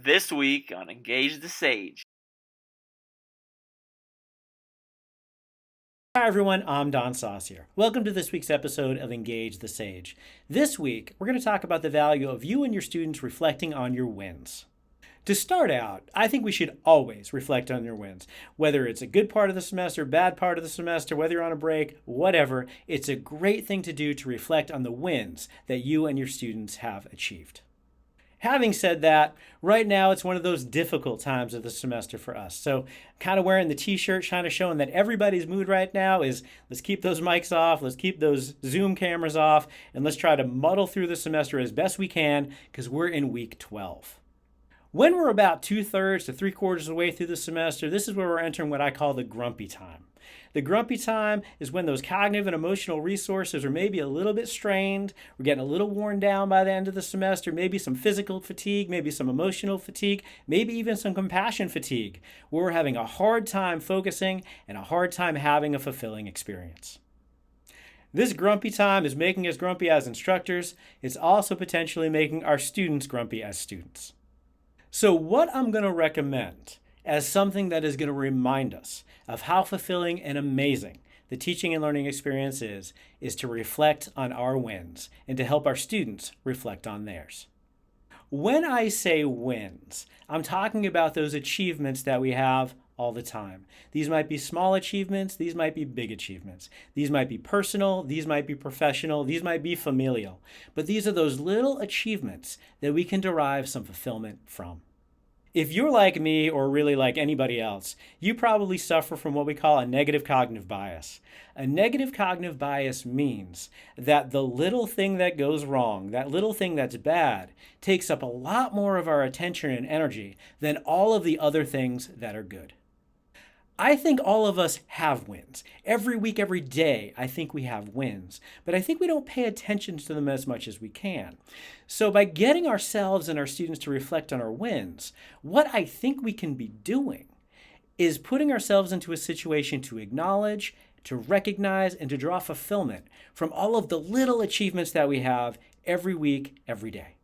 This week on Engage the Sage. Hi everyone, I'm Don Saucier. Welcome to this week's episode of Engage the Sage. This week, we're going to talk about the value of you and your students reflecting on your wins. To start out, I think we should always reflect on your wins. Whether it's a good part of the semester, bad part of the semester, whether you're on a break, whatever, it's a great thing to do to reflect on the wins that you and your students have achieved. Having said that, right now it's one of those difficult times of the semester for us. So kind of wearing the t-shirt, kind of showing that everybody's mood right now is let's keep those mics off, let's keep those Zoom cameras off, and let's try to muddle through the semester as best we can because we're in week 12. When we're about 2/3 to 3/4 of the way through the semester, this is where we're entering what I call the grumpy time. The grumpy time is when those cognitive and emotional resources are maybe a little bit strained. We're getting a little worn down by the end of the semester, maybe some physical fatigue, maybe some emotional fatigue, maybe even some compassion fatigue, where we're having a hard time focusing and a hard time having a fulfilling experience. This grumpy time is making us grumpy as instructors. It's also potentially making our students grumpy as students. So what I'm going to recommend as something that is going to remind us of how fulfilling and amazing the teaching and learning experience is to reflect on our wins and to help our students reflect on theirs. When I say wins, I'm talking about those achievements that we have all the time. These might be small achievements, these might be big achievements. These might be personal, these might be professional, these might be familial. But these are those little achievements that we can derive some fulfillment from. If you're like me or really like anybody else, you probably suffer from what we call a negative cognitive bias. A negative cognitive bias means that the little thing that goes wrong, that little thing that's bad, takes up a lot more of our attention and energy than all of the other things that are good. I think all of us have wins. Every week, every day, I think we have wins. But I think we don't pay attention to them as much as we can. So by getting ourselves and our students to reflect on our wins, what I think we can be doing is putting ourselves into a situation to acknowledge, to recognize, and to draw fulfillment from all of the little achievements that we have every week, every day.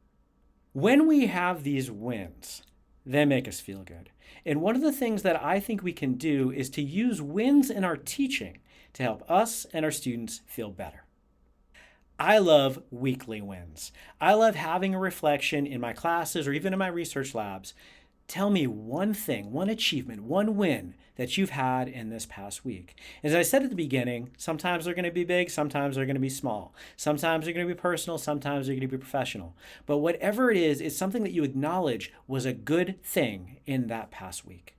When we have these wins, they make us feel good. And one of the things that I think we can do is to use wins in our teaching to help us and our students feel better. I love weekly wins. I love having a reflection in my classes or even in my research labs. Tell me one thing, one achievement, one win that you've had in this past week. As I said at the beginning, sometimes they're going to be big, sometimes they're going to be small. Sometimes they're going to be personal, sometimes they're going to be professional. But whatever it is, it's something that you acknowledge was a good thing in that past week.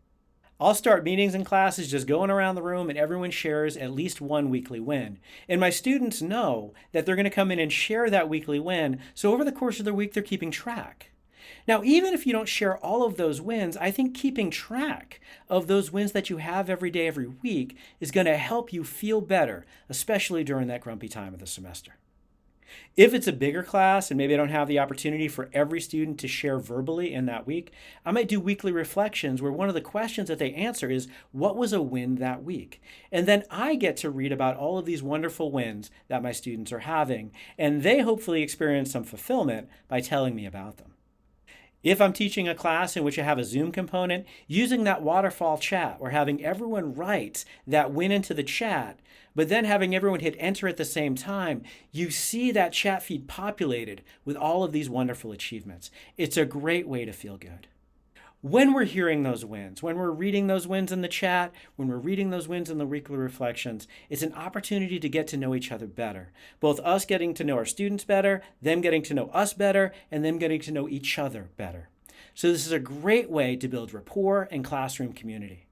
I'll start meetings and classes just going around the room and everyone shares at least one weekly win. And my students know that they're going to come in and share that weekly win, so over the course of the week, they're keeping track. Now, even if you don't share all of those wins, I think keeping track of those wins that you have every day, every week is going to help you feel better, especially during that grumpy time of the semester. If it's a bigger class and maybe I don't have the opportunity for every student to share verbally in that week, I might do weekly reflections where one of the questions that they answer is, what was a win that week? And then I get to read about all of these wonderful wins that my students are having, and they hopefully experience some fulfillment by telling me about them. If I'm teaching a class in which I have a Zoom component, using that waterfall chat or having everyone write that win into the chat, but then having everyone hit enter at the same time, you see that chat feed populated with all of these wonderful achievements. It's a great way to feel good. When we're hearing those wins, when we're reading those wins in the chat, when we're reading those wins in the weekly reflections, it's an opportunity to get to know each other better. Both us getting to know our students better, them getting to know us better, and them getting to know each other better. So this is a great way to build rapport and classroom community.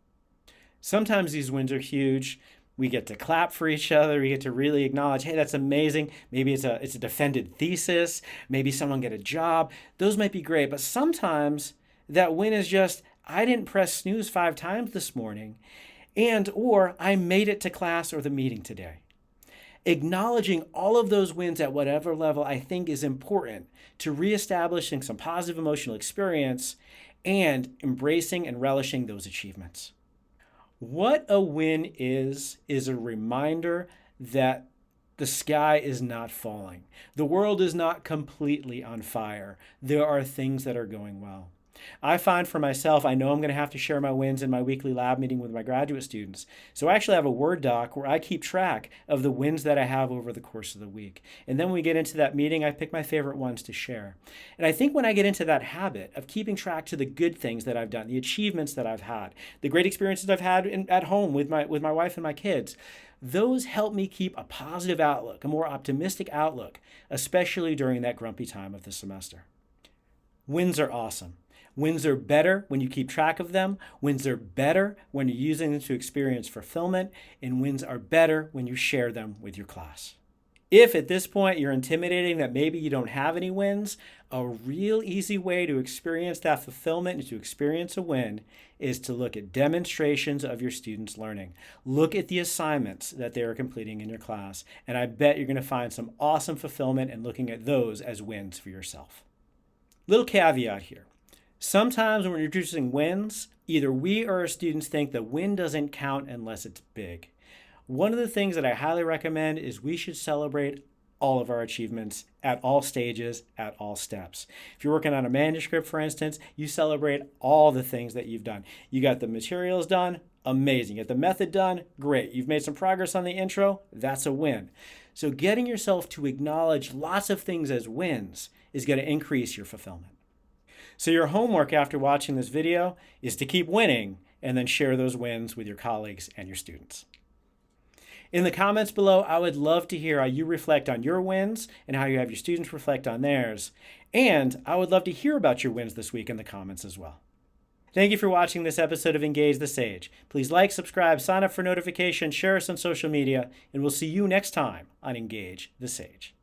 Sometimes these wins are huge. We get to clap for each other. We get to really acknowledge, hey, that's amazing. Maybe it's a defended thesis. Maybe someone get a job. Those might be great, but sometimes that win is just, I didn't press snooze 5 times this morning, or I made it to class or the meeting today. Acknowledging all of those wins at whatever level I think is important to reestablishing some positive emotional experience and embracing and relishing those achievements. What a win is a reminder that the sky is not falling. The world is not completely on fire. There are things that are going well. I find for myself, I know I'm going to have to share my wins in my weekly lab meeting with my graduate students. So I actually have a Word doc where I keep track of the wins that I have over the course of the week. And then when we get into that meeting, I pick my favorite ones to share. And I think when I get into that habit of keeping track to the good things that I've done, the achievements that I've had, the great experiences I've had at home with my wife and my kids, those help me keep a positive outlook, a more optimistic outlook, especially during that grumpy time of the semester. Wins are awesome. Wins are better when you keep track of them. Wins are better when you're using them to experience fulfillment. And wins are better when you share them with your class. If at this point you're intimidating that maybe you don't have any wins, a real easy way to experience that fulfillment and to experience a win is to look at demonstrations of your students' learning. Look at the assignments that they are completing in your class. And I bet you're going to find some awesome fulfillment in looking at those as wins for yourself. Little caveat here. Sometimes when we're introducing wins, either we or our students think the win doesn't count unless it's big. One of the things that I highly recommend is we should celebrate all of our achievements at all stages, at all steps. If you're working on a manuscript, for instance, you celebrate all the things that you've done. You got the materials done, amazing. You got the method done, great. You've made some progress on the intro, that's a win. So getting yourself to acknowledge lots of things as wins is going to increase your fulfillment. So your homework after watching this video is to keep winning and then share those wins with your colleagues and your students. In the comments below, I would love to hear how you reflect on your wins and how you have your students reflect on theirs. And I would love to hear about your wins this week in the comments as well. Thank you for watching this episode of Engage the Sage. Please like, subscribe, sign up for notifications, share us on social media, and we'll see you next time on Engage the Sage.